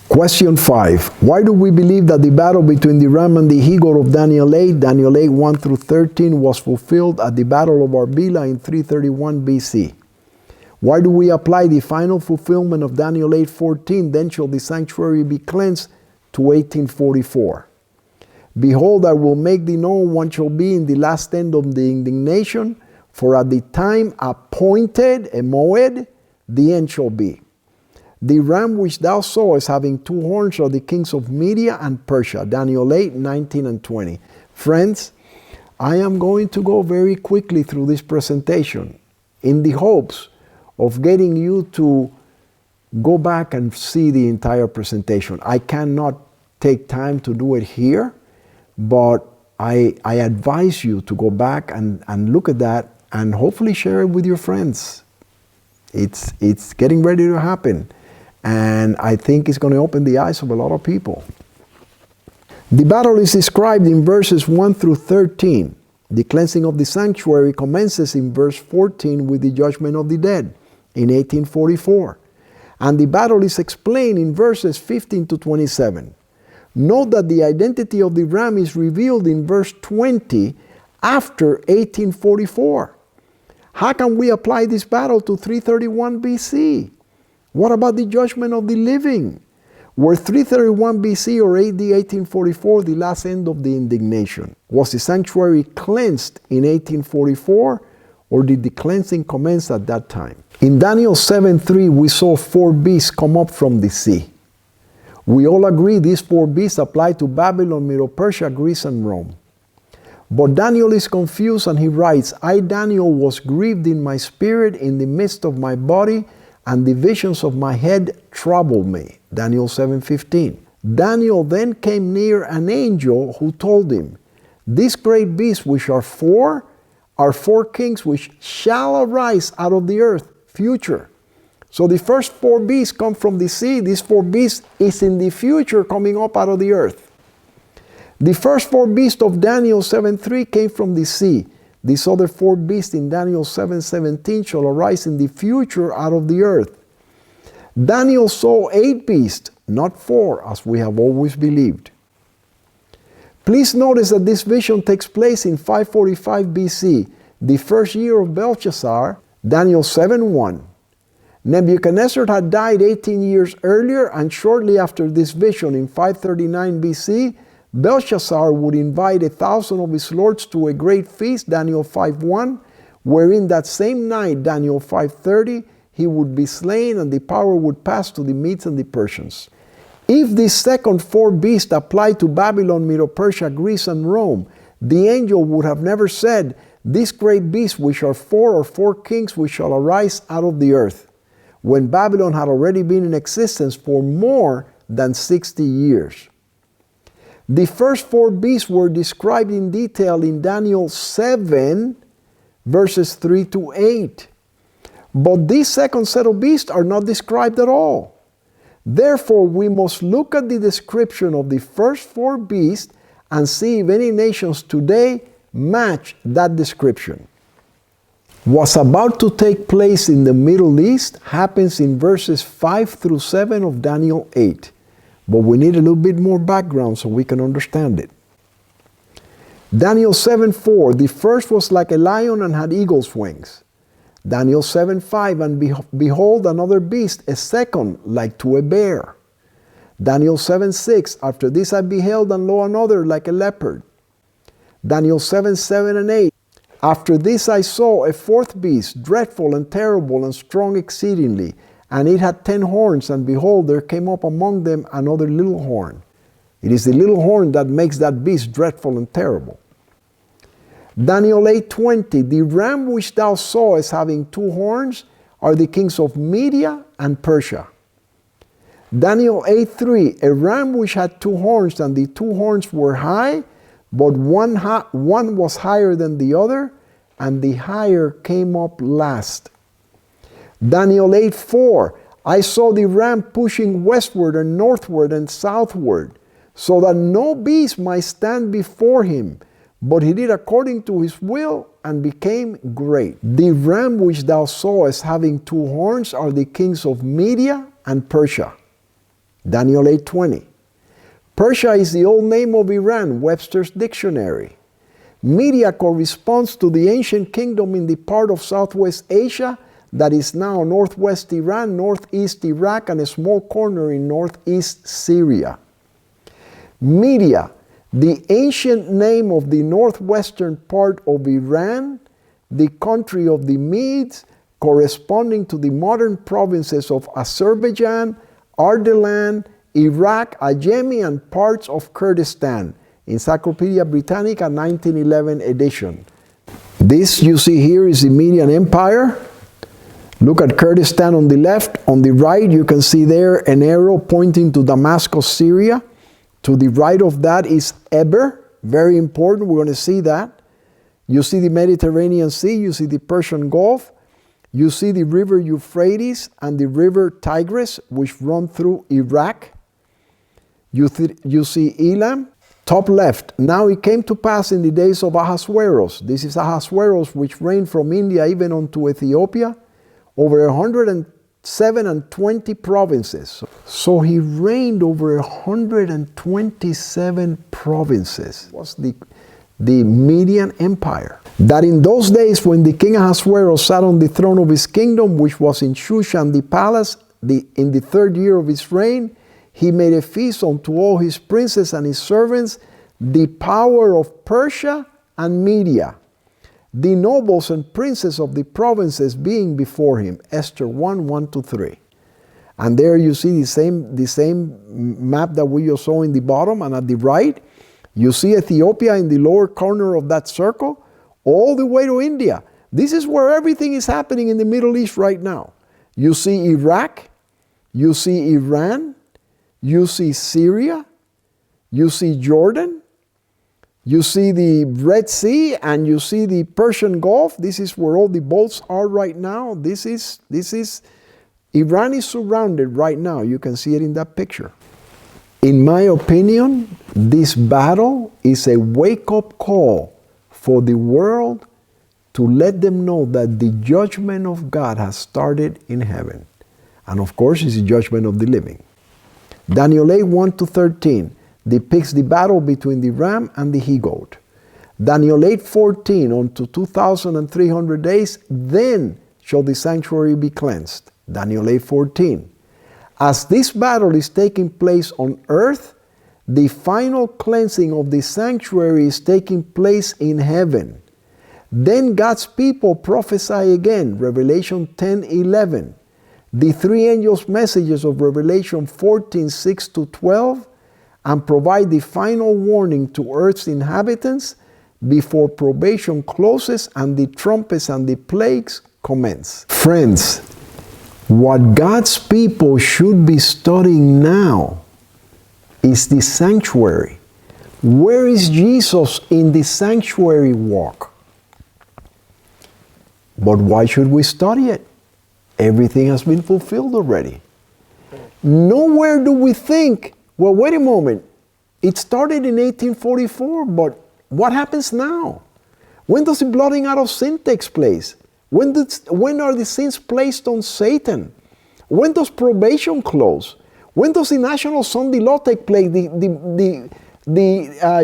Question 5. Why do we believe that the battle between the ram and the he-goat of Daniel 8, Daniel 8, 1 through 13, was fulfilled at the Battle of Arbela in 331 BC? Why do we apply the final fulfillment of Daniel 8:14, then shall the sanctuary be cleansed, to 1844? Behold, I will make thee known what shall be in the last end of the indignation, for at the time appointed, a moed, the end shall be. The ram which thou sawest having two horns are the kings of Media and Persia. Daniel 8, 19 and 20. Friends, I am going to go very quickly through this presentation in the hopes of getting you to go back and see the entire presentation. I cannot take time to do it here, but I advise you to go back and look at that and hopefully share it with your friends. It's getting ready to happen, and I think it's going to open the eyes of a lot of people. The battle is described in verses 1 through 13. The cleansing of the sanctuary commences in verse 14 with the judgment of the dead in 1844. And the battle is explained in verses 15 to 27. Note that the identity of the ram is revealed in verse 20 after 1844. How can we apply this battle to 331 BC? What about the judgment of the living? Were 331 BC or AD 1844 the last end of the indignation? Was the sanctuary cleansed in 1844, or did the cleansing commence at that time? In Daniel 7:3, we saw 4 beasts come up from the sea. We all agree these 4 beasts apply to Babylon, Medo-Persia, Greece, and Rome. But Daniel is confused, and he writes, I, Daniel, was grieved in my spirit in the midst of my body, and the visions of my head troubled me. Daniel 7:15. Daniel then came near an angel who told him, these great beasts which are 4 kings which shall arise out of the earth, future. So the first 4 beasts come from the sea. These 4 beasts is in the future coming up out of the earth. The first 4 beasts of Daniel 7:3 came from the sea. These other 4 beasts in Daniel 7:17 shall arise in the future out of the earth. Daniel saw 8 beasts, not 4, as we have always believed. Please notice that this vision takes place in 545 BC, the first year of Belshazzar, Daniel 7:1. Nebuchadnezzar had died 18 years earlier, and shortly after this vision in 539 BC, Belshazzar would invite 1,000 of his lords to a great feast, Daniel 5:1, wherein that same night, Daniel 5:30, he would be slain and the power would pass to the Medes and the Persians. If the second 4 beasts apply to Babylon, Medo-Persia, Greece, and Rome, the angel would have never said, these great beasts which are 4 kings which shall arise out of the earth, when Babylon had already been in existence for more than 60 years. The first 4 beasts were described in detail in Daniel 7, verses 3 to 8. But this second set of beasts are not described at all. Therefore, we must look at the description of the first 4 beasts and see if any nations today match that description. What's about to take place in the Middle East happens in verses 5 through 7 of Daniel 8. But we need a little bit more background so we can understand it. Daniel 7:4, the first was like a lion and had eagle's wings. Daniel 7:5, and behold another beast, a second like to a bear. Daniel 7:6, after this I beheld, and lo, another like a leopard. Daniel 7:7 and 8, after this I saw a 4th beast, dreadful and terrible and strong exceedingly, and it had 10 horns, and behold, there came up among them another little horn. It is the little horn that makes that beast dreadful and terrible. Daniel 8:20, the ram which thou sawest having 2 horns are the kings of Media and Persia. Daniel 8:3, a ram which had 2 horns, and the 2 horns were high, but one was higher than the other, and the higher came up last. Daniel 8:4, I saw the ram pushing westward and northward and southward, so that no beast might stand before him, but he did according to his will and became great. The ram which thou sawest having 2 horns are the kings of Media and Persia. Daniel 8:20. Persia is the old name of Iran, Webster's Dictionary. Media corresponds to the ancient kingdom in the part of Southwest Asia that is now northwest Iran, northeast Iraq, and a small corner in northeast Syria. Media, the ancient name of the northwestern part of Iran, the country of the Medes, corresponding to the modern provinces of Azerbaijan, Ardalan, Iraq, Ajami, and parts of Kurdistan. Encyclopedia Britannica, 1911 edition. This you see here is the Median Empire. Look at Kurdistan on the left. On the right, you can see there an arrow pointing to Damascus, Syria. To the right of that is Eber. Very important. We're going to see that. You see the Mediterranean Sea. You see the Persian Gulf. You see the river Euphrates and the river Tigris, which run through Iraq. You see Elam. Top left. Now it came to pass in the days of Ahasuerus. This is Ahasuerus, which reigned from India even unto Ethiopia, over 120 provinces. So he reigned over 127 provinces. It was the Median Empire. That in those days when the king Ahasuerus sat on the throne of his kingdom, which was in Shushan the palace, in the 3rd year of his reign, he made a feast unto all his princes and his servants, the power of Persia and Media, the nobles and princes of the provinces being before him. Esther 1:1-3. And there you see the same map that we just saw in the bottom, and at the right, you see Ethiopia in the lower corner of that circle, all the way to India. This is where everything is happening in the Middle East right now. You see Iraq, you see Iran, you see Syria, you see Jordan, you see the Red Sea, and you see the Persian Gulf. This is where all the boats are right now. Iran is surrounded right now. You can see it in that picture. In my opinion, this battle is a wake-up call for the world to let them know that the judgment of God has started in heaven. And of course, it's the judgment of the living. Daniel 8:1-13 depicts the battle between the ram and the he-goat. Daniel 8:14, unto 2,300 days, then shall the sanctuary be cleansed. Daniel 8:14. As this battle is taking place on earth, the final cleansing of the sanctuary is taking place in heaven. Then God's people prophesy again, Revelation 10:11. The 3 angels' messages of Revelation 14:6-12, and provide the final warning to earth's inhabitants before probation closes and the trumpets and the plagues commence. Friends, what God's people should be studying now is the sanctuary. Where is Jesus in the sanctuary walk? But why should we study it? Everything has been fulfilled already. Nowhere do we think, well, wait a moment, it started in 1844, but what happens now? When does the blotting out of sin take place? When are the sins placed on Satan? When does probation close? When does the national Sunday law take place, the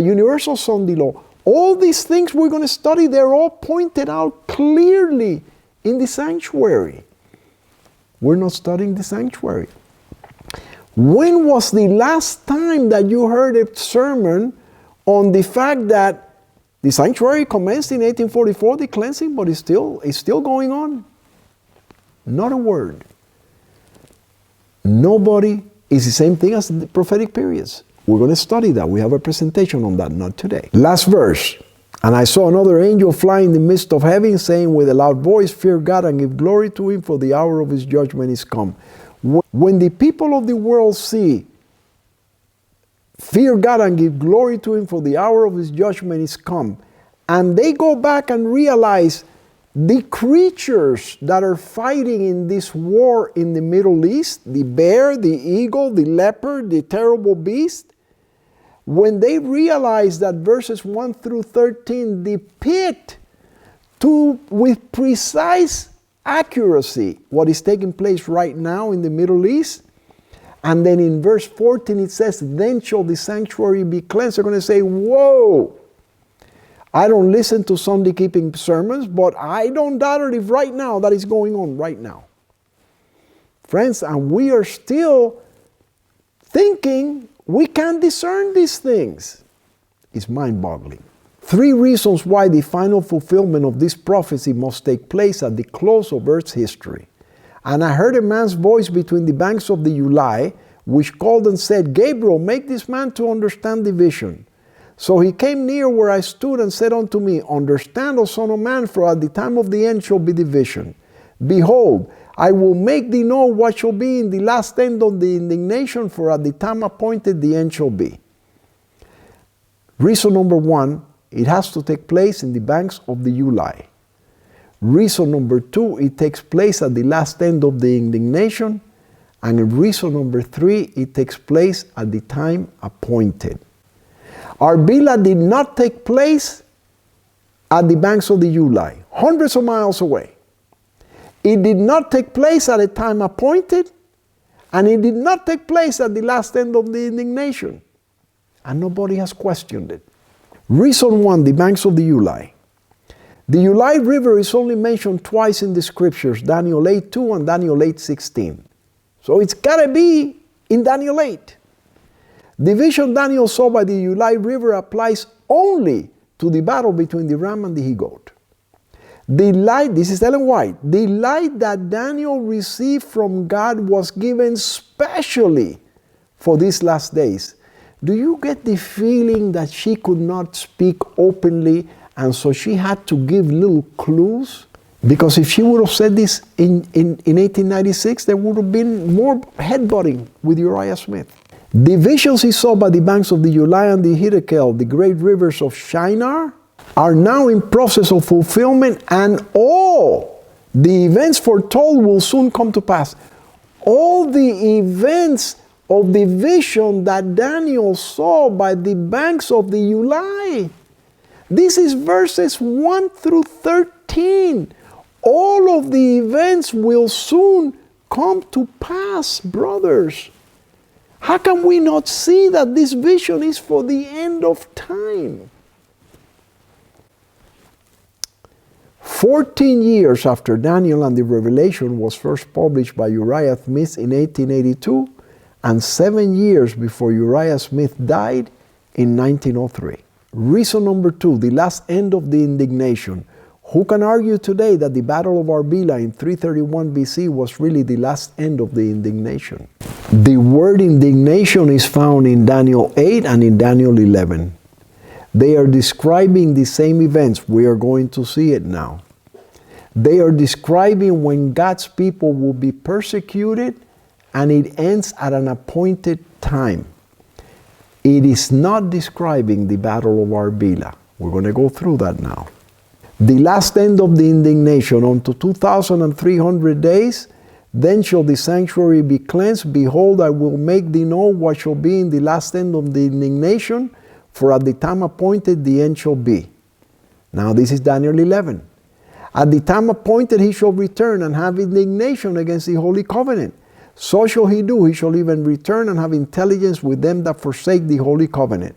universal Sunday law? All these things we're going to study, they're all pointed out clearly in the sanctuary. We're not studying the sanctuary. When was the last time that you heard a sermon on the fact that the sanctuary commenced in 1844, the cleansing, but it's still going on? Not a word. Nobody. Is the same thing as the prophetic periods. We're going to study that. We have a presentation on that, not today. Last verse. And I saw another angel fly in the midst of heaven, saying with a loud voice, fear God and give glory to him, for the hour of his judgment is come. When the people of the world see, fear God and give glory to him, for the hour of his judgment is come, and they go back and realize the creatures that are fighting in this war in the Middle East, the bear, the eagle, the leopard, the terrible beast, when they realize that verses 1-13 depict with precise accuracy what is taking place right now in the Middle East, And then in verse 14 it says, then shall the sanctuary be cleansed. They're going to say, whoa, I don't listen to Sunday keeping sermons, but I don't doubt it if right now that is going on right now. Friends, and we are still thinking we can't discern these things. It's mind-boggling. 3 reasons why the final fulfillment of this prophecy must take place at the close of Earth's history. And I heard a man's voice between the banks of the Ulai, which called and said, Gabriel, make this man to understand the vision. So he came near where I stood and said unto me, understand, O son of man, for at the time of the end shall be the vision. Behold, I will make thee know what shall be in the last end of the indignation, for at the time appointed the end shall be. Reason number 1, it has to take place in the banks of the Ulai. Reason number 2, it takes place at the last end of the indignation. And reason number 3, it takes place at the time appointed. Arbila did not take place at the banks of the Ulai, hundreds of miles away. It did not take place at a time appointed, and it did not take place at the last end of the indignation. And nobody has questioned it. Reason 1, the banks of the Ulai. The Ulai River is only mentioned twice in the scriptures, Daniel 8:2 and Daniel 8:16. So it's got to be in Daniel 8. The vision Daniel saw by the Ulai River applies only to the battle between the ram and the he-goat. The light, this is Ellen White, the light that Daniel received from God was given specially for these last days. Do you get the feeling that she could not speak openly, and so she had to give little clues? Because if she would have said this in 1896, there would have been more headbutting with Uriah Smith. The visions he saw by the banks of the Ulai and the Hiddekel, the great rivers of Shinar, are now in process of fulfillment, and all the events foretold will soon come to pass. All the events of the vision that Daniel saw by the banks of the Ulai. This is verses 1 through 13. All of the events will soon come to pass, brothers. How can we not see that this vision is for the end of time? 14 years after Daniel and the Revelation was first published by Uriah Smith in 1882, and 7 years before Uriah Smith died in 1903. Reason number 2, the last end of the indignation. Who can argue today that the Battle of Arbela in 331 BC was really the last end of the indignation? The word indignation is found in Daniel 8 and in Daniel 11. They are describing the same events. We are going to see it now. They are describing when God's people will be persecuted, and it ends at an appointed time. It is not describing the Battle of Arbela. We're going to go through that now. The last end of the indignation, unto 2,300 days, then shall the sanctuary be cleansed. Behold, I will make thee know what shall be in the last end of the indignation, for at the time appointed the end shall be. Now this is Daniel 11. At the time appointed he shall return and have indignation against the holy covenant. So shall he do, he shall even return and have intelligence with them that forsake the holy covenant.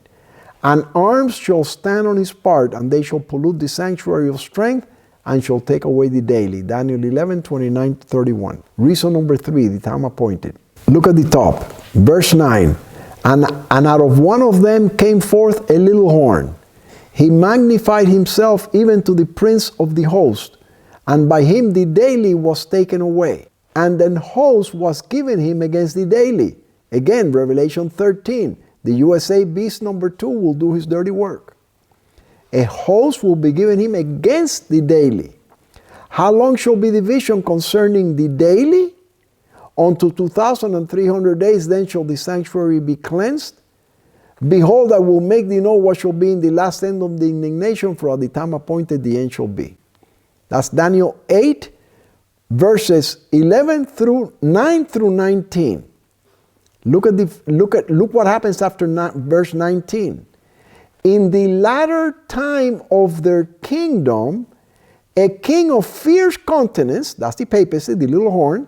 And arms shall stand on his part, and they shall pollute the sanctuary of strength, and shall take away the daily. Daniel 11, 29-31. Reason number 3, the time appointed. Look at the top, verse 9. And out of one of them came forth a little horn. He magnified himself even to the prince of the host, and by him the daily was taken away. And an host was given him against the daily. Again, Revelation 13. The USA beast number 2 will do his dirty work. A host will be given him against the daily. How long shall be the vision concerning the daily? Unto 2,300 days, then shall the sanctuary be cleansed. Behold, I will make thee know what shall be in the last end of the indignation, for at the time appointed the end shall be. That's Daniel 8, verses 9 through 19. Look what happens after verse 19. In the latter time of their kingdom, a king of fierce countenance, that's the papacy, the little horn,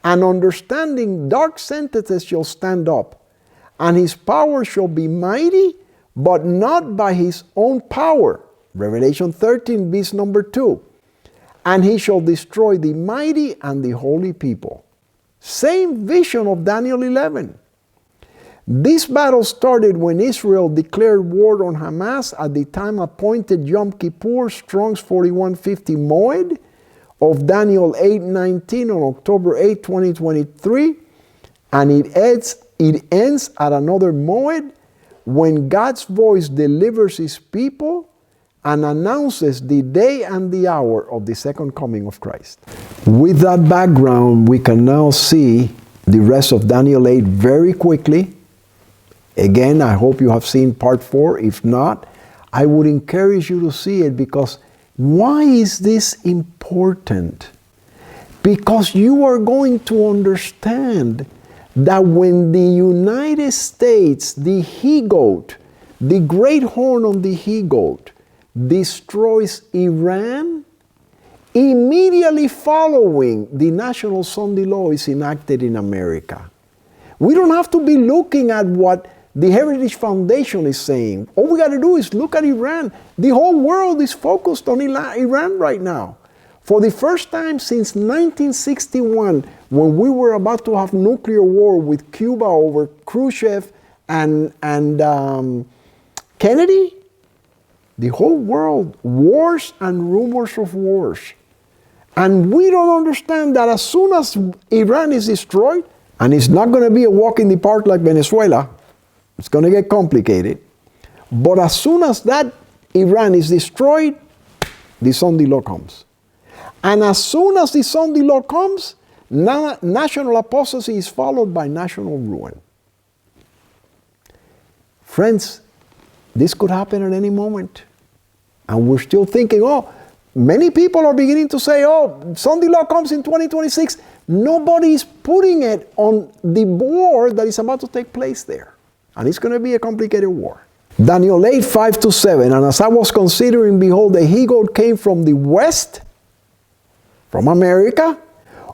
and understanding dark sentences shall stand up, and his power shall be mighty, but not by his own power. Revelation 13, verse number 2. And he shall destroy the mighty and the holy people. Same vision of Daniel 11. This battle started when Israel declared war on Hamas at the time appointed Yom Kippur, Strong's 4150 Moed, of Daniel 8:19 on October 8, 2023. And it ends at another Moed when God's voice delivers his people and announces the day and the hour of the second coming of Christ. With that background, we can now see the rest of Daniel 8 very quickly. Again, I hope you have seen part 4. If not, I would encourage you to see it, because why is this important? Because you are going to understand that when the United States, the he-goat, the great horn on the he-goat, destroys Iran, immediately following, the national Sunday law is enacted in America. We don't have to be looking at what the Heritage Foundation is saying. All we got to do is look at Iran. The whole world is focused on Iran right now. For the first time since 1961, when we were about to have nuclear war with Cuba over Khrushchev and Kennedy, the whole world, wars and rumors of wars. And we don't understand that as soon as Iran is destroyed, and it's not going to be a walk in the park like Venezuela, it's going to get complicated. But as soon as that Iran is destroyed, the Sunday law comes. And as soon as the Sunday law comes, national apostasy is followed by national ruin. Friends, this could happen at any moment. And we're still thinking, many people are beginning to say, Sunday law comes in 2026. Nobody is putting it on the war that is about to take place there. And it's going to be a complicated war. Daniel 8, 5-7. And as I was considering, behold, the he-goat came from the west, from America,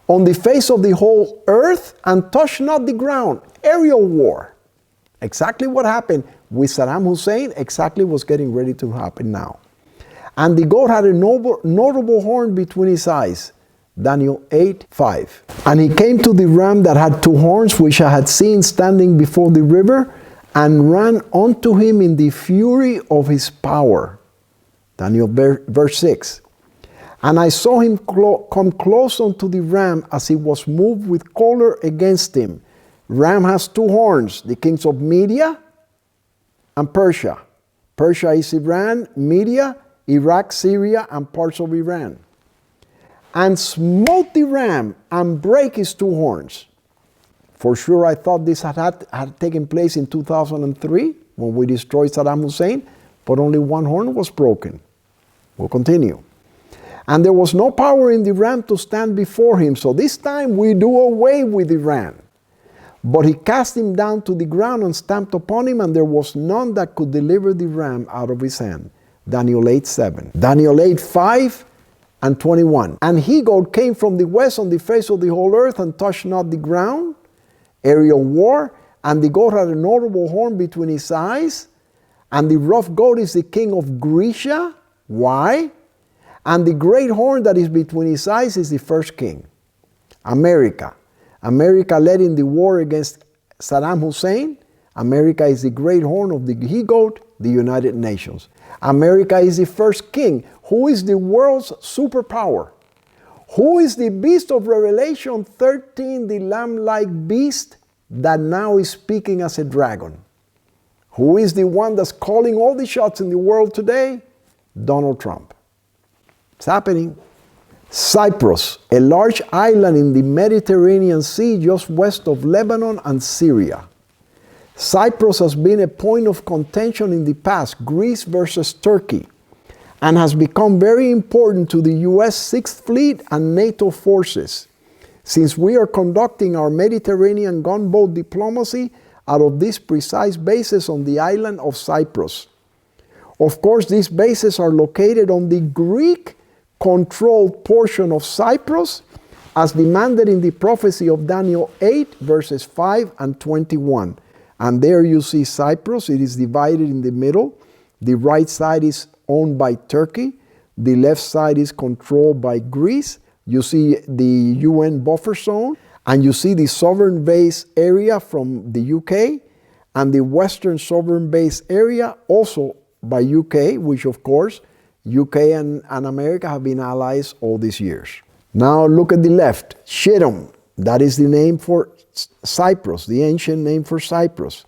on the face of the whole earth, and touched not the ground. Aerial war. Exactly what happened with Saddam Hussein, exactly what's getting ready to happen now. And the goat had a notable horn between his eyes. Daniel 8, 5. And he came to the ram that had 2 horns, which I had seen standing before the river, and ran unto him in the fury of his power. Daniel verse 6. And I saw him come close unto the ram as he was moved with choler against him. Ram has 2 horns, the kings of Media and Persia. Persia is Iran, Media, Iraq, Syria, and parts of Iran. And smote the ram and brake his 2 horns. For sure, I thought this had taken place in 2003 when we destroyed Saddam Hussein, but only 1 horn was broken. We'll continue. And there was no power in the ram to stand before him. So this time we do away with the ram. But he cast him down to the ground and stamped upon him, and there was none that could deliver the ram out of his hand. Daniel 8, 7. Daniel 8, 5 and 21. And he-goat came from the west on the face of the whole earth and touched not the ground. Aerial war. And the goat had a notable horn between his eyes. And the rough goat is the king of Grecia. Why? And the great horn that is between his eyes is the first king. America. America led in the war against Saddam Hussein. America is the great horn of the he-goat, the United Nations. America is the first king. Who is the world's superpower? Who is the beast of Revelation 13, the lamb-like beast that now is speaking as a dragon? Who is the one that's calling all the shots in the world today? Donald Trump. It's happening. Cyprus, a large island in the Mediterranean Sea just west of Lebanon and Syria. Cyprus has been a point of contention in the past, Greece versus Turkey, and has become very important to the U.S. Sixth Fleet and NATO forces, since we are conducting our Mediterranean gunboat diplomacy out of this precise bases on the island of Cyprus. Of course, these bases are located on the Greek-controlled portion of Cyprus, as demanded in the prophecy of Daniel 8, verses 5 and 21. And there you see Cyprus. It is divided in the middle. The right side is owned by Turkey. The left side is controlled by Greece. You see the UN buffer zone. And you see the sovereign base area from the UK. And the western sovereign base area also by UK, which of course, UK and America have been allies all these years. Now look at the left, Shittim. That is the name for Cyprus, the ancient name for Cyprus.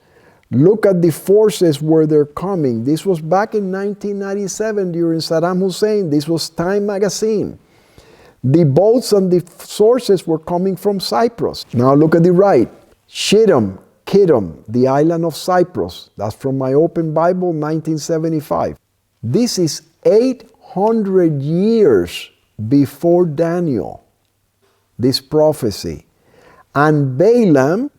Look at the forces where they're coming. This was back in 1997 during Saddam Hussein. This was Time magazine. The boats and the sources were coming from Cyprus. Now look at the right, Shittim, Kittim, the island of Cyprus. That's from my open Bible, 1975. This is 800 years before Daniel, this prophecy. And Balaam,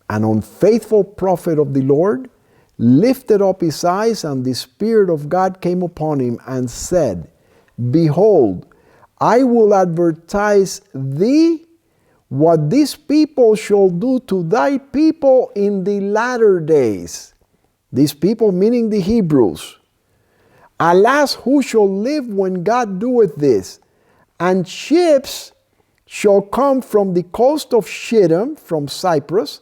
an unfaithful prophet of the Lord, lifted up his eyes, and the Spirit of God came upon him and said, Behold, I will advertise thee what these people shall do to thy people in the latter days. These people meaning the Hebrews. Alas, who shall live when God doeth this? And ships shall come from the coast of Shittim, from Cyprus,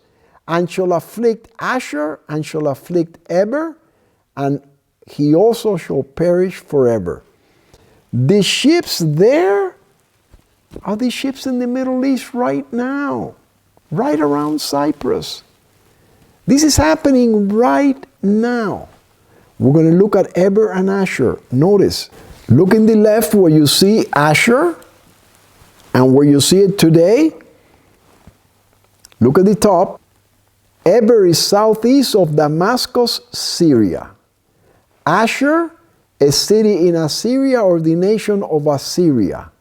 and shall afflict Asher, and shall afflict Eber, and he also shall perish forever. The ships there are the ships in the Middle East right now, right around Cyprus. This is happening right now. We're going to look at Eber and Asher. Notice, look in the left where you see Asher and where you see it today. Look at the top. Eber is southeast of Damascus, Syria. Asher, a city in Assyria or the nation of Assyria.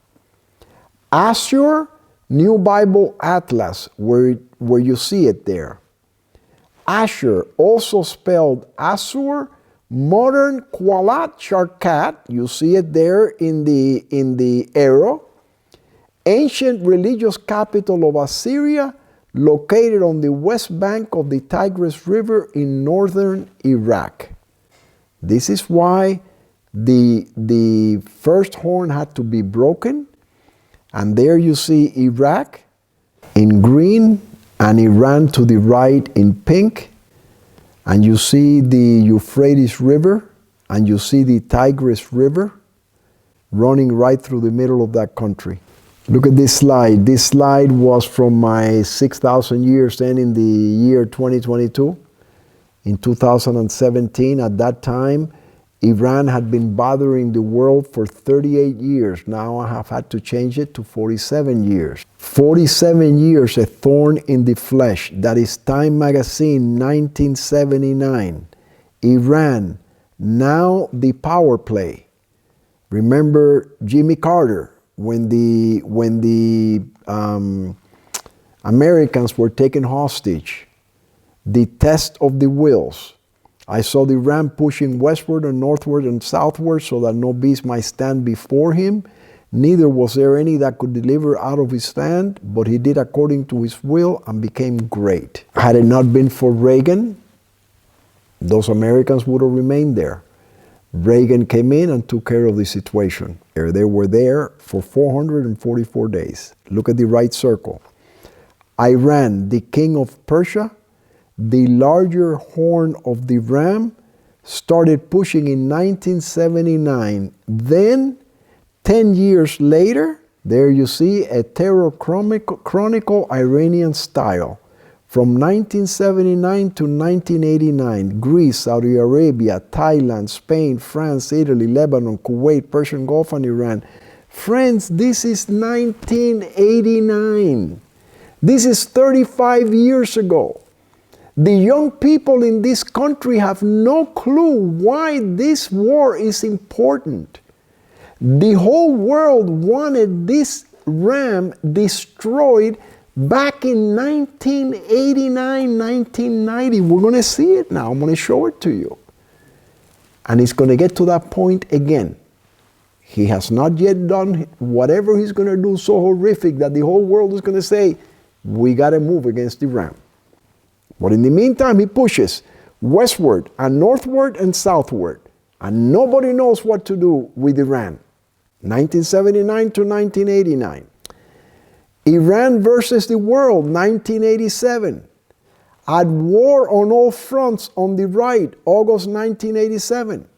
Assur, New Bible Atlas, where you see it there. Asher, also spelled Assur, modern Kualat Sharkat, you see it there in the arrow. Ancient religious capital of Assyria, located on the west bank of the Tigris River in northern Iraq. This is why the first horn had to be broken. And there you see Iraq in green and Iran to the right in pink. And you see the Euphrates River and you see the Tigris River running right through the middle of that country. Look at this slide. This slide was from my 6,000 years then in the year 2022. In 2017, at that time, Iran had been bothering the world for 38 years. Now I have had to change it to 47 years. 47 years, a thorn in the flesh. That is Time magazine, 1979. Iran, now the power play. Remember Jimmy Carter, when the Americans were taken hostage. The test of the wills. I saw the ram pushing westward and northward and southward so that no beast might stand before him. Neither was there any that could deliver out of his hand, but he did according to his will and became great. Had it not been for Reagan, those Americans would have remained there. Reagan came in and took care of the situation. They were there for 444 days. Look at the right circle. Iran, the king of Persia, the larger horn of the ram, started pushing in 1979. Then, 10 years later, there you see a terror chronicle Iranian style. From 1979 to 1989, Greece, Saudi Arabia, Thailand, Spain, France, Italy, Lebanon, Kuwait, Persian Gulf, and Iran. Friends, this is 1989. This is 35 years ago. The young people in this country have no clue why this war is important. The whole world wanted this ram destroyed back in 1989, 1990. We're going to see it now. I'm going to show it to you. And it's going to get to that point again. He has not yet done whatever he's going to do so horrific that the whole world is going to say, we got to move against Iran. But in the meantime, he pushes westward and northward and southward. And nobody knows what to do with Iran. 1979 to 1989. Iran versus the world, 1987. At war on all fronts on the right, August 1987.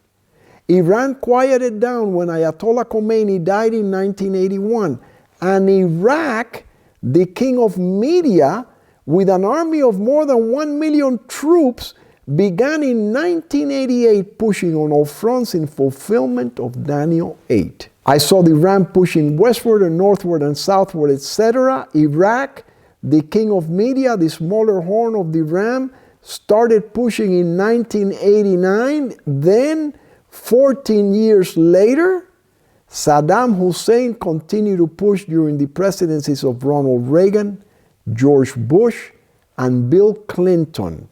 Iran quieted down when Ayatollah Khomeini died in 1981. And Iraq, the king of media, with an army of more than 1 million troops, began in 1988 pushing on all fronts in fulfillment of Daniel 8. I saw the Iran pushing westward and northward and southward, etc. Iraq, the king of media, the smaller horn of the ram, started pushing in 1989. Then, 14 years later, Saddam Hussein continued to push during the presidencies of Ronald Reagan, George Bush, and Bill Clinton,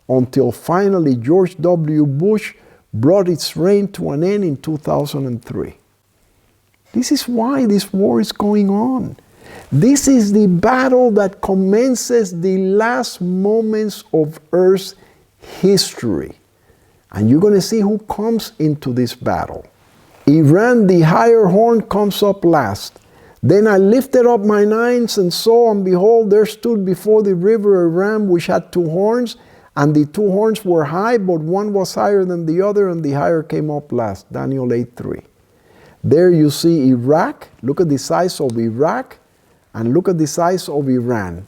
until finally George W. Bush brought its reign to an end in 2003. This is why this war is going on. This is the battle that commences the last moments of Earth's history. And you're going to see who comes into this battle. Iran, the higher horn, comes up last. Then I lifted up mine eyes and saw, and behold, there stood before the river a ram which had 2 horns, and the 2 horns were high, but one was higher than the other, and the higher came up last. Daniel 8:3. There you see Iraq. Look at the size of Iraq, and look at the size of Iran.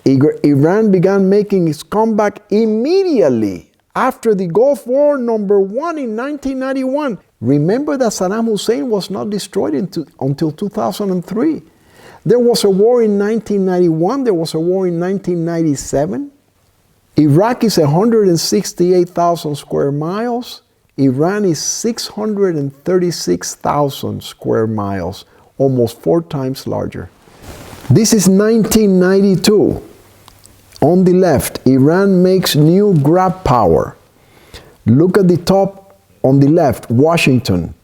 Iran began making its comeback immediately after the Gulf War number 1 in 1991. Remember that Saddam Hussein was not destroyed until 2003. There was a war in 1991. There was a war in 1997. Iraq is 168,000 square miles. Iran is 636,000 square miles, almost 4 times larger. This is 1992. On the left, Iran makes new grab power. Look at the top on the left, Washington.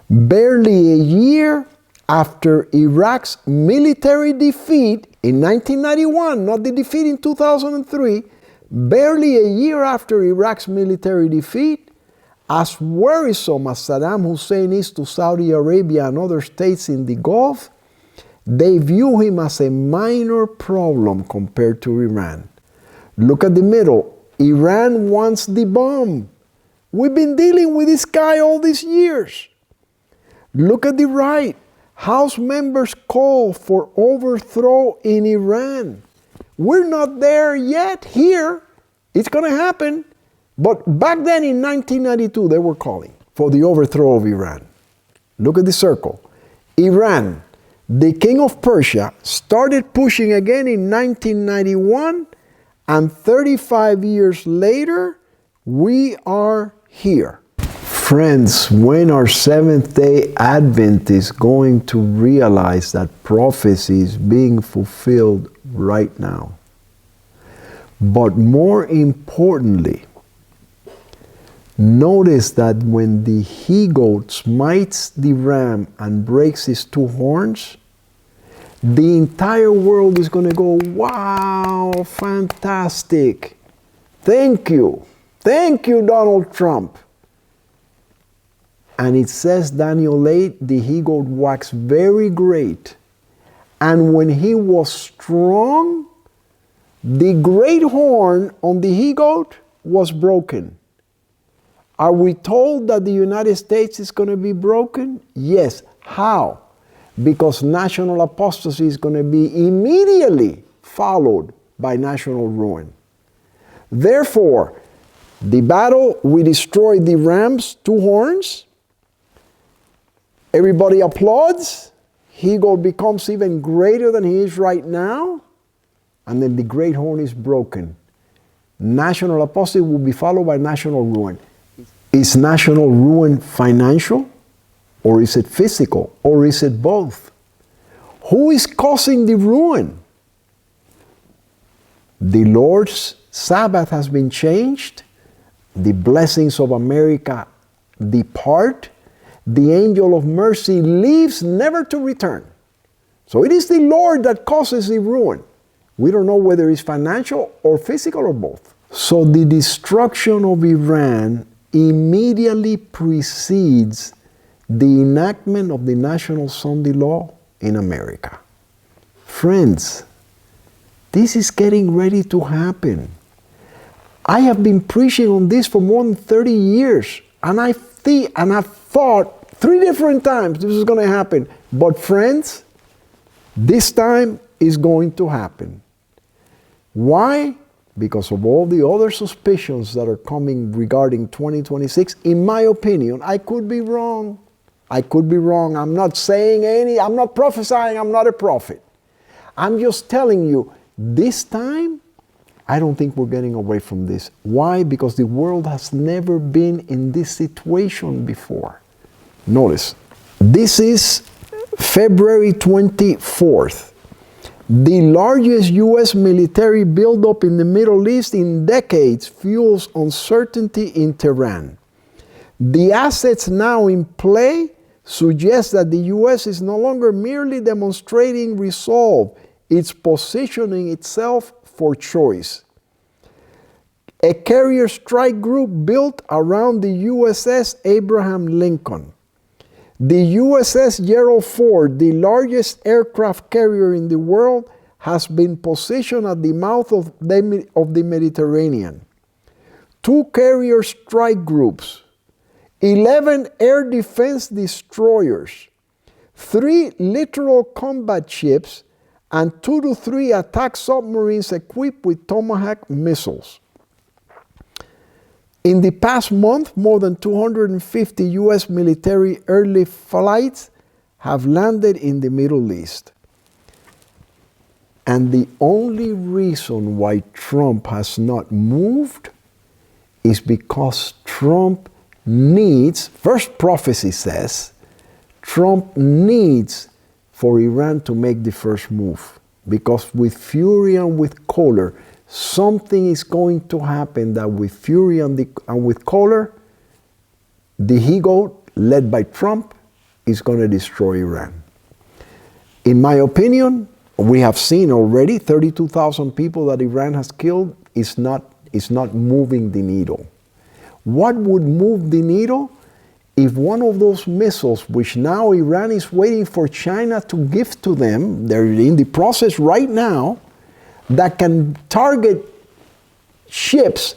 Barely a year after Iraq's military defeat in 1991, not the defeat in 2003, barely a year after Iraq's military defeat, as worrisome as Saddam Hussein is to Saudi Arabia and other states in the Gulf, they view him as a minor problem compared to Iran. Look at the middle. Iran wants the bomb. We've been dealing with this guy all these years. Look at the right. House members call for overthrow in Iran. We're not there yet here. It's going to happen. But back then in 1992, they were calling for the overthrow of Iran. Look at the circle. Iran, the king of Persia, started pushing again in 1991, and 35 years later, we are here. Friends, when our Seventh-day Advent is going to realize that prophecy is being fulfilled right now? But more importantly, notice that when the he-goat smites the ram and breaks his 2 horns, the entire world is going to go, wow, fantastic. Thank you. Thank you, Donald Trump. And it says, Daniel 8, the he-goat waxed very great. And when he was strong, the great horn on the he-goat was broken. Are we told that the United States is going to be broken? Yes. How? Because national apostasy is going to be immediately followed by national ruin. Therefore, the battle, we destroyed the ram's 2 horns. Everybody applauds. He-goat becomes even greater than he is right now. And then the great horn is broken. National apostasy will be followed by national ruin. Is national ruin financial? Or is it physical? Or is it both? Who is causing the ruin? The Lord's Sabbath has been changed. The blessings of America depart. the angel of mercy leaves never to return. So it is the Lord that causes the ruin. We don't know whether it's financial or physical or both. So the destruction of Iran immediately precedes the enactment of the National Sunday Law in America. Friends, this is getting ready to happen. I have been preaching on this for more than 30 years, and I've thought 3 different times this is going to happen. But friends, this time is going to happen. Why? Because of all the other suspicions that are coming regarding 2026. In my opinion, I could be wrong. I could be wrong. I'm not I'm not prophesying, I'm not a prophet. I'm just telling you, this time, I don't think we're getting away from this. Why? Because the world has never been in this situation before. Notice, this is February 24th. The largest U.S. military buildup in the Middle East in decades fuels uncertainty in Tehran. The assets now in play suggest that the U.S. is no longer merely demonstrating resolve, it's positioning itself for choice. A carrier strike group built around the USS Abraham Lincoln. The USS Gerald Ford, the largest aircraft carrier in the world, has been positioned at the mouth of the Mediterranean. 2 carrier strike groups, 11 air defense destroyers, 3 littoral combat ships, and 2 to 3 attack submarines equipped with Tomahawk missiles. In the past month, more than 250 U.S. military airlift flights have landed in the Middle East. And the only reason why Trump has not moved is because Trump needs, first prophecy says, Trump needs for Iran to make the first move. Because with fury and with choler, something is going to happen that with fury and with choler, the he-goat led by Trump is going to destroy Iran. In my opinion, we have seen already 32,000 people that Iran has killed is not moving the needle. What would move the needle? If one of those missiles, which now Iran is waiting for China to give to them, they're in the process right now, that can target ships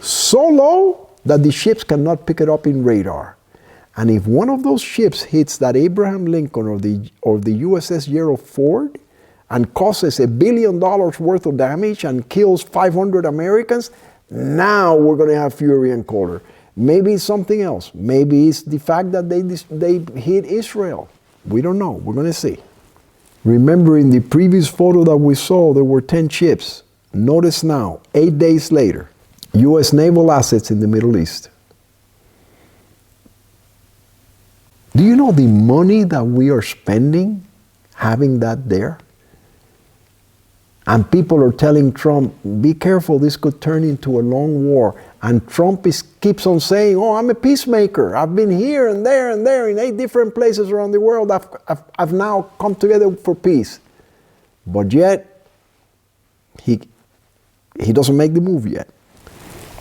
so low that the ships cannot pick it up in radar. And if one of those ships hits that Abraham Lincoln or the USS Gerald Ford and causes $1 billion worth of damage and kills 500 Americans, now we're going to have fury and choler. Maybe it's something else. Maybe it's the fact that they hit Israel. We don't know. We're going to see. Remember, in the previous photo that we saw, there were 10 ships. Notice now, 8 days later, U.S. naval assets in the Middle East. Do you know the money that we are spending having that there? And people are telling Trump, be careful, this could turn into a long war. And Trump keeps on saying, oh, I'm a peacemaker. I've been here and there in 8 different places around the world. I've now come together for peace. But yet, he doesn't make the move yet.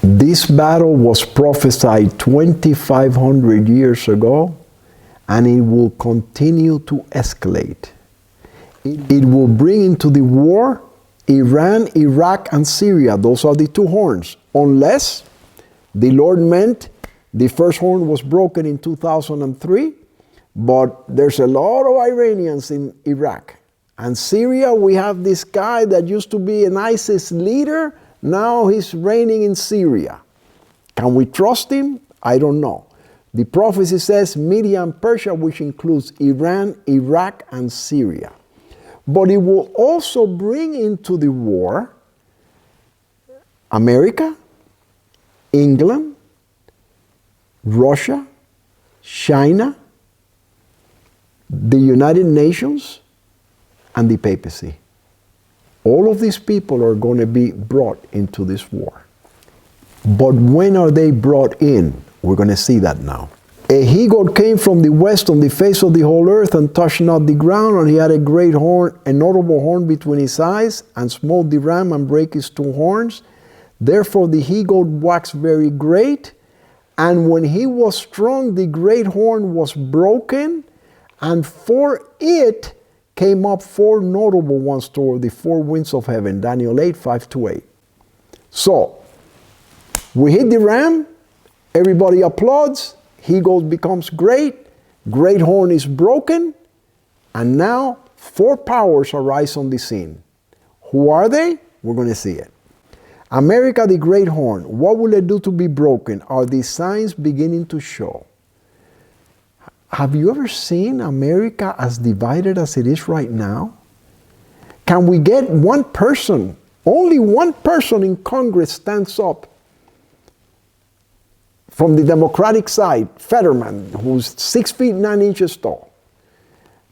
This battle was prophesied 2,500 years ago, and it will continue to escalate. It will bring into the war Iran, Iraq, and Syria. Those are the 2 horns. Unless the Lord meant the first horn was broken in 2003, but there's a lot of Iranians in Iraq. And Syria, we have this guy that used to be an ISIS leader. Now he's reigning in Syria. Can we trust him? I don't know. The prophecy says Media and Persia, which includes Iran, Iraq, and Syria. But it will also bring into the war America, England, Russia, China, the United Nations, and the papacy. All of these people are going to be brought into this war. But when are they brought in? We're going to see that now. A he-goat came from the west on the face of the whole earth, and touched not the ground, and he had a great horn, a notable horn between his eyes, and smote the ram, and brake his two horns. Therefore the he-goat waxed very great, and when he was strong, the great horn was broken, and for it came up four notable ones toward the four winds of heaven. Daniel 8, 5-8. So, we hit the ram, everybody applauds, he-goat becomes great, great horn is broken, and now four powers arise on the scene. Who are they? We're going to see it. America, the great horn, what will it do to be broken? Are these signs beginning to show? Have you ever seen America as divided as it is right now? Can we get one person, only one person in Congress stands up from the Democratic side, Fetterman, who's 6 feet 9 inches tall.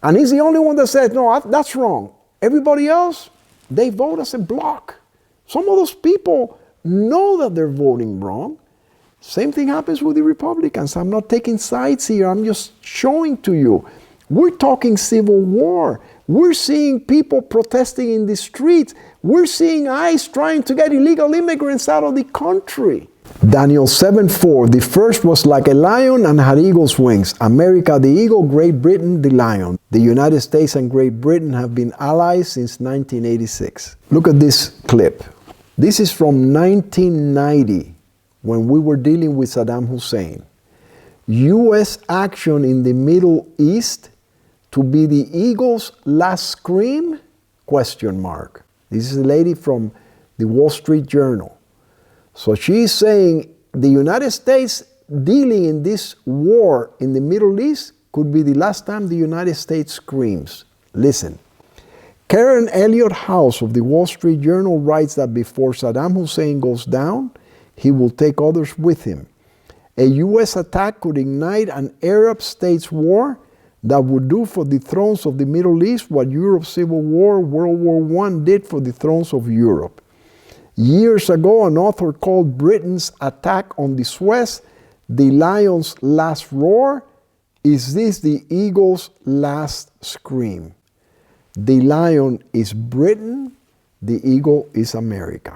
And he's the only one that says, no, that's wrong. Everybody else, they vote as a block. Some of those people know that they're voting wrong. Same thing happens with the Republicans. I'm not taking sides here. I'm just showing to you. We're talking civil war. We're seeing people protesting in the streets. We're seeing ICE trying to get illegal immigrants out of the country. Daniel 7:4, the first was like a lion and had eagle's wings. America the eagle, Great Britain the lion. The United States and Great Britain have been allies since 1986. Look at this clip. This is from 1990, when we were dealing with Saddam Hussein. U.S. action in the Middle East to be the eagle's last scream? Question mark. This is a lady from the Wall Street Journal. So she's saying the United States dealing in this war in the Middle East could be the last time the United States screams. Listen. Karen Elliott House of the Wall Street Journal writes that before Saddam Hussein goes down, he will take others with him. A U.S. attack could ignite an Arab states war that would do for the thrones of the Middle East what Europe's civil war, World War I, did for the thrones of Europe. Years ago, an author called Britain's attack on the Suez, the lion's last roar. Is this the eagle's last scream? The lion is Britain, the eagle is America.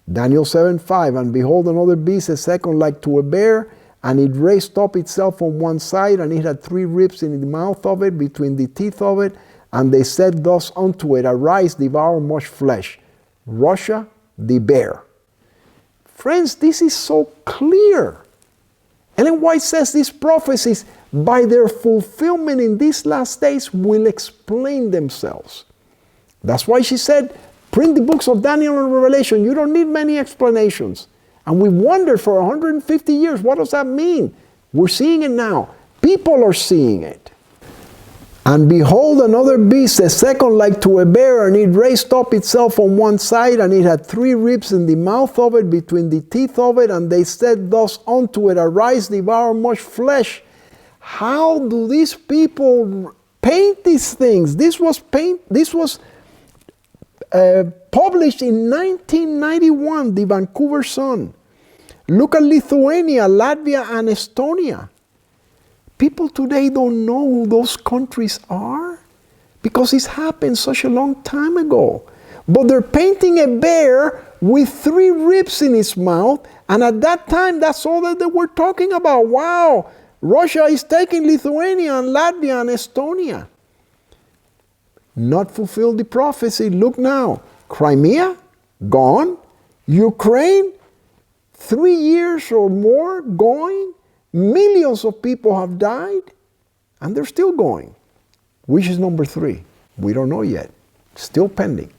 Daniel 7:5, and behold, another beast, a second like to a bear, and it raised up itself on one side, and it had 3 ribs in the mouth of it, between the teeth of it, and they said thus unto it, arise, devour much flesh. Russia, the bear. Friends, this is so clear. Ellen White says these prophecies, by their fulfillment in these last days, will explain themselves. That's why she said, print the books of Daniel and Revelation. You don't need many explanations. And we wondered for 150 years, what does that mean? We're seeing it now. People are seeing it. And behold, another beast, a second like to a bear, and it raised up itself on one side, and it had 3 ribs in the mouth of it, between the teeth of it, and they said thus unto it, arise, devour much flesh. How do these people paint these things? This was published in 1991, the Vancouver Sun. Look at Lithuania, Latvia, and Estonia. People today don't know who those countries are because it's happened such a long time ago. But they're painting a bear with 3 ribs in its mouth, and at that time, that's all that they were talking about. Wow, Russia is taking Lithuania and Latvia and Estonia. Not fulfilled the prophecy. Look now. Crimea, gone. Ukraine, 3 years or more going. Millions of people have died, and they're still going. Which is number 3? We don't know yet. Still pending.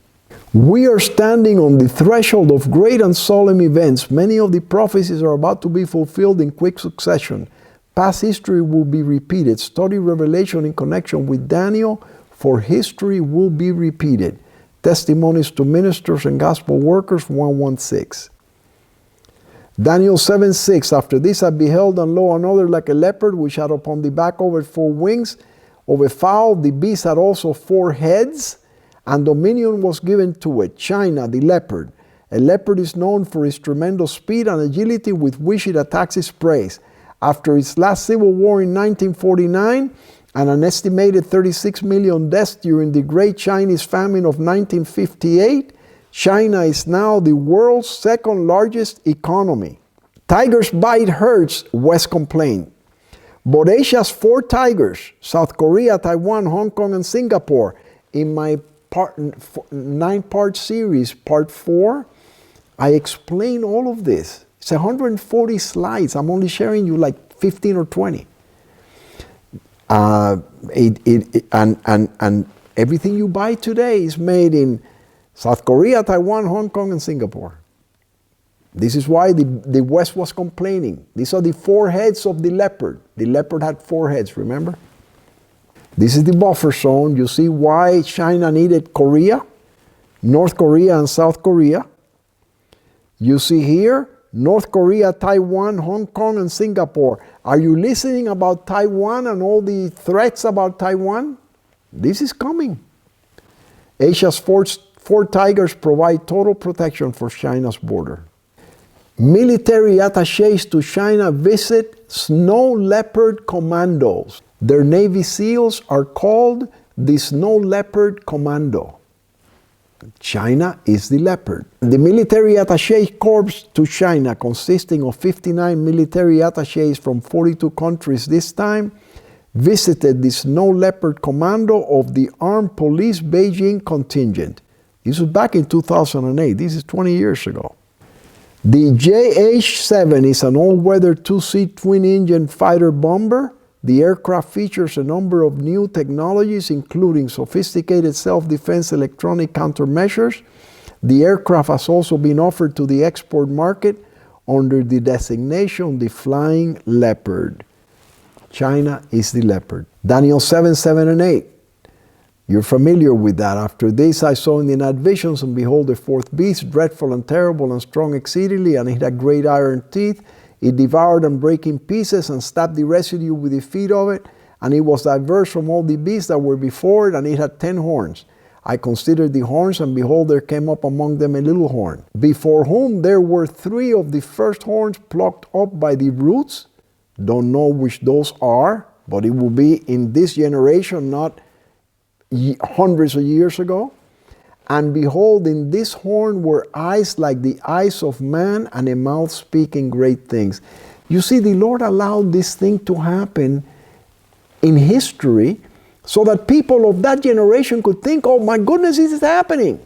We are standing on the threshold of great and solemn events. Many of the prophecies are about to be fulfilled in quick succession. Past history will be repeated. Study Revelation in connection with Daniel, for history will be repeated. Testimonies to Ministers and Gospel Workers 1:16. Daniel 7:6, after this I beheld, and lo, another like a leopard, which had upon the back of it 4 wings of a fowl. The beast had also 4 heads, and dominion was given to it. China, the leopard. A leopard is known for its tremendous speed and agility with which it attacks its prey. After its last civil war in 1949 and an estimated 36 million deaths during the Great Chinese Famine of 1958, China is now the world's second largest economy. Tigers bite herds, West complained. But Asia's 4 tigers, South Korea, Taiwan, Hong Kong, and Singapore, in my 9-part series, part 4, I explain all of this. It's 140 slides. I'm only sharing you like 15 or 20. And everything you buy today is made in South Korea, Taiwan, Hong Kong, and Singapore. This is why the West was complaining. These are the 4 heads of the leopard. The leopard had 4 heads, remember? This is the buffer zone. You see why China needed Korea, North Korea, and South Korea. You see here, North Korea, Taiwan, Hong Kong, and Singapore. Are you listening about Taiwan and all the threats about Taiwan? This is coming. Asia's 4 tigers provide total protection for China's border. Military attachés to China visit snow leopard commandos. Their Navy SEALs are called the Snow Leopard Commando. China is the leopard. The military attaché corps to China, consisting of 59 military attachés from 42 countries this time, visited the Snow Leopard Commando of the Armed Police Beijing contingent. This was back in 2008. This is 20 years ago. The JH-7 is an all-weather 2-seat twin-engine fighter bomber. The aircraft features a number of new technologies, including sophisticated self-defense electronic countermeasures. The aircraft has also been offered to the export market under the designation the Flying Leopard. China is the leopard. Daniel 7, 7, and 8. You're familiar with that. After this I saw in the night visions, and behold, the 4th beast, dreadful and terrible and strong exceedingly, and it had great iron teeth. It devoured and brake in pieces and stabbed the residue with the feet of it, and it was diverse from all the beasts that were before it, and it had 10 horns. I considered the horns, and behold, there came up among them a little horn, before whom there were 3 of the first horns plucked up by the roots. Don't know which those are, but it will be in this generation, not hundreds of years ago. And behold, in this horn were eyes like the eyes of man, and a mouth speaking great things. You see, the Lord allowed this thing to happen in history so that people of that generation could think, oh my goodness, this is happening.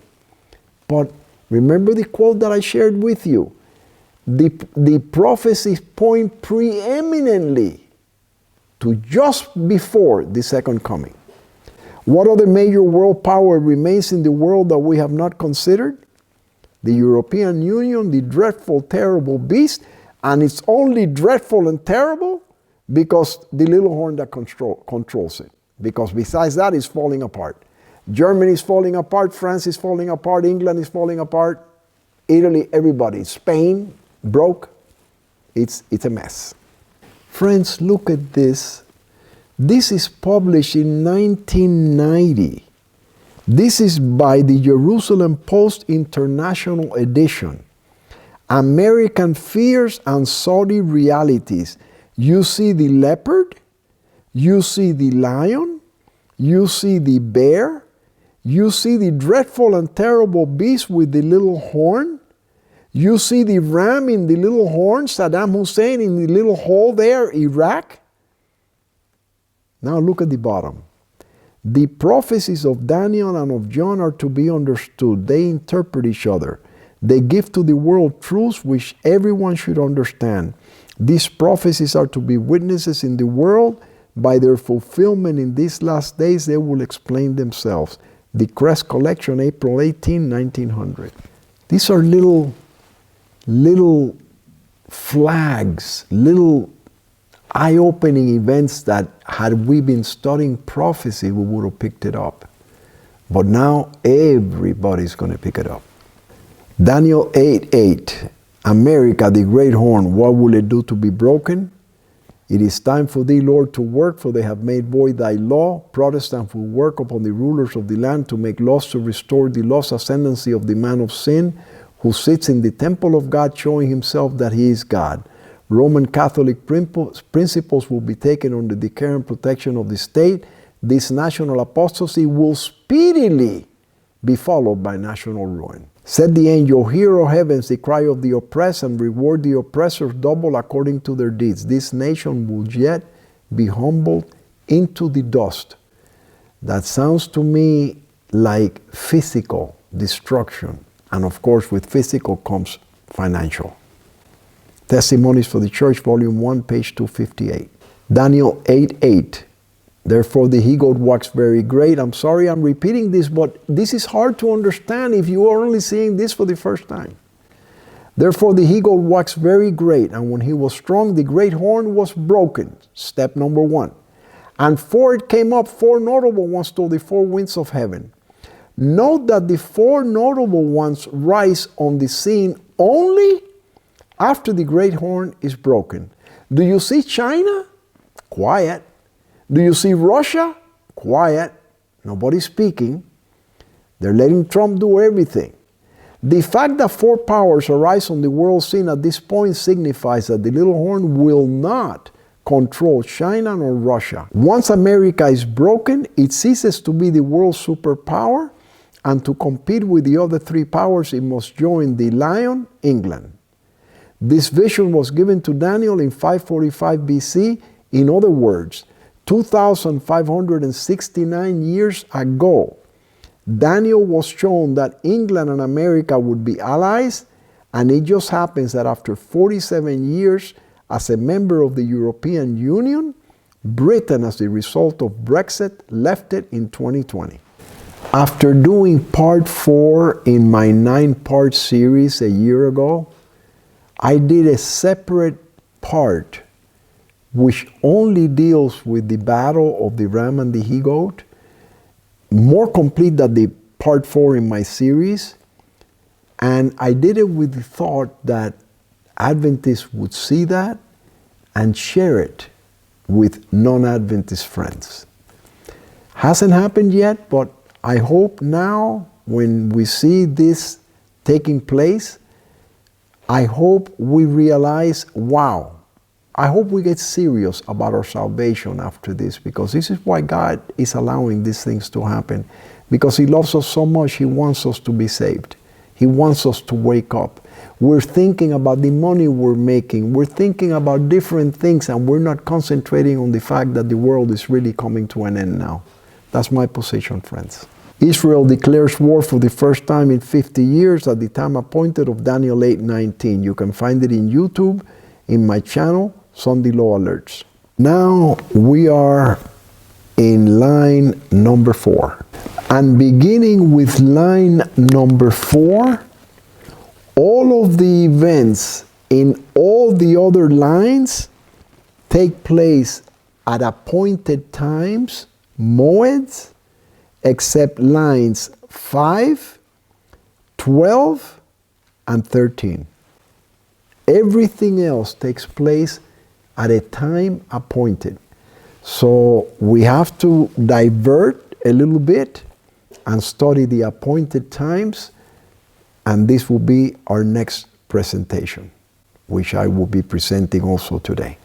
But remember the quote that I shared with you. The prophecies point preeminently to just before the second coming. What other major world power remains in the world that we have not considered? The European Union, the dreadful, terrible beast, and it's only dreadful and terrible because the little horn that controls it. Because besides that, it's falling apart. Germany is falling apart, France is falling apart, England is falling apart, Italy, everybody. Spain broke. It's a mess. Friends, look at this. This is published in 1990. This is by the Jerusalem Post International Edition. American Fears and Saudi Realities. You see the leopard, you see the lion, you see the bear, you see the dreadful and terrible beast with the little horn, you see the ram in the little horn, Saddam Hussein in the little hole there, Iraq. Now look at the bottom. The prophecies of Daniel and of John are to be understood. They interpret each other. They give to the world truths which everyone should understand. These prophecies are to be witnesses in the world. By their fulfillment in these last days, they will explain themselves. The Crest Collection, April 18, 1900. These are little flags, little eye-opening events that had we been studying prophecy, we would have picked it up. But now everybody's going to pick it up. Daniel 8:8. America, the great horn, what will it do to be broken? It is time for thee, Lord, to work, for they have made void thy law. Protestant will work upon the rulers of the land to make laws to restore the lost ascendancy of the man of sin who sits in the temple of God, showing himself that he is God. Roman Catholic principles will be taken under the care and protection of the state. This national apostasy will speedily be followed by national ruin. Said the angel, hear, O heavens, the cry of the oppressed, and reward the oppressors double according to their deeds. This nation will yet be humbled into the dust. That sounds to me like physical destruction. And of course, with physical comes financial. Testimonies for the Church, Volume 1, page 258. Daniel 8:8. Therefore the he-goat waxed very great. I'm sorry I'm repeating this, but this is hard to understand if you are only seeing this for the first time. Therefore the he-goat waxed very great, and when he was strong, the great horn was broken. Step number 1. And for it came up 4 notable ones to the 4 winds of heaven. Note that the 4 notable ones rise on the scene only after the great horn is broken. Do you see China? Quiet. Do you see Russia? Quiet. Nobody's speaking. They're letting Trump do everything. The fact that 4 powers arise on the world scene at this point signifies that the little horn will not control China nor Russia. Once America is broken, it ceases to be the world superpower, and to compete with the other 3 powers, it must join the lion, England. This vision was given to Daniel in 545 BC. In other words, 2,569 years ago, Daniel was shown that England and America would be allies, and it just happens that after 47 years as a member of the European Union, Britain, as a result of Brexit, left it in 2020. After doing part 4 in my 9-part series a year ago, I did a separate part which only deals with the battle of the ram and the he-goat, more complete than the part 4 in my series. And I did it with the thought that Adventists would see that and share it with non-Adventist friends. Hasn't happened yet, but I hope now, when we see this taking place, I hope we realize, wow, I hope we get serious about our salvation after this, because this is why God is allowing these things to happen. Because He loves us so much, He wants us to be saved. He wants us to wake up. We're thinking about the money we're making. We're thinking about different things, and we're not concentrating on the fact that the world is really coming to an end now. That's my position, friends. Israel declares war for the first time in 50 years at the time appointed of Daniel 8:19. You can find it in YouTube, in my channel, Sunday Law Alerts. Now we are in line number 4. And beginning with line number 4, all of the events in all the other lines take place at appointed times, moeds, except lines 5, 12, and 13. Everything else takes place at a time appointed. So we have to divert a little bit and study the appointed times, and this will be our next presentation, which I will be presenting also today.